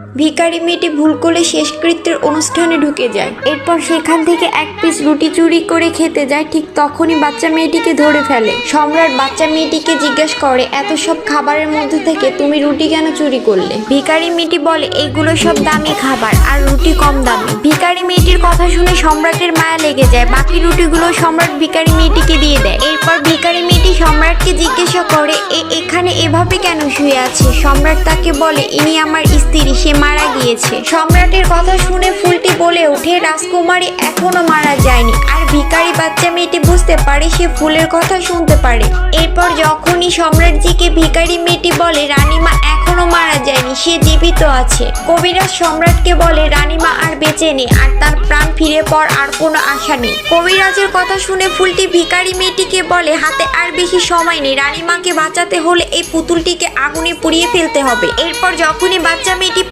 ভিখারি মেয়েটি ভুল করে শেষকৃত্যের অনুষ্ঠানে ঢুকে যায়। এরপর সেখান থেকে এক পিস রুটি চুরি করে খেতে যায়। ঠিক তখনই বাচ্চা মেয়েটিকে ধরে ফেলে। সম্রাট বাচ্চা মেয়েটিকে জিজ্ঞাসা করে, এত সব খাবারের মধ্যে থেকে তুমি রুটি কেন চুরি করলে? ভিখারি মেয়েটি বলে, এগুলো সব দামি খাবার আর রুটি কম দামি। ভিখারি মেয়েটির কথা শুনে সম্রাটের মায়া লেগে যায়। বাকি রুটিগুলো সম্রাট ভিখারি মেয়েটিকে দিয়ে দেয়। এরপর ভিখারি মেয়েটি সম্রাটকে জিজ্ঞাসা করে, এখানে এভাবে কেন শুয়ে আছে? সম্রাট তাকে বলে, ইনি আমার স্ত্রী, সে মারা গিয়েছে। সম্রাটের কথা শুনে ফুলটি বলে ওঠে, রাজকুমারী এখনো মারা যায়নি। আর ভিখারি বাচ্চা মেয়েটি বুঝতে পারে সে ফুলের কথা শুনতে পারে। এরপর যখনই সম্রাটজিকে ভিখারি মেয়েটি বলে, রানীমা এখনো মারা যায়নি, সে জীবিত আছে। কবিরাজ সম্রাটকে বলে, রানীমা আর বেঁচে নেই, আর তার প্রাণ ফিরে পাওয়ার আর কোনো আশা নেই। কবিরাজের কথা শুনে ফুলটি ভিখারি মেয়েটিকে বলে, হাতে আর বেশি সময় নেই, রানীমাকে বাঁচাতে হলে এই পুতুলটিকে আগুনে পুড়িয়ে ফেলতে হবে। এরপর যখনই বাচ্চা মেয়েটি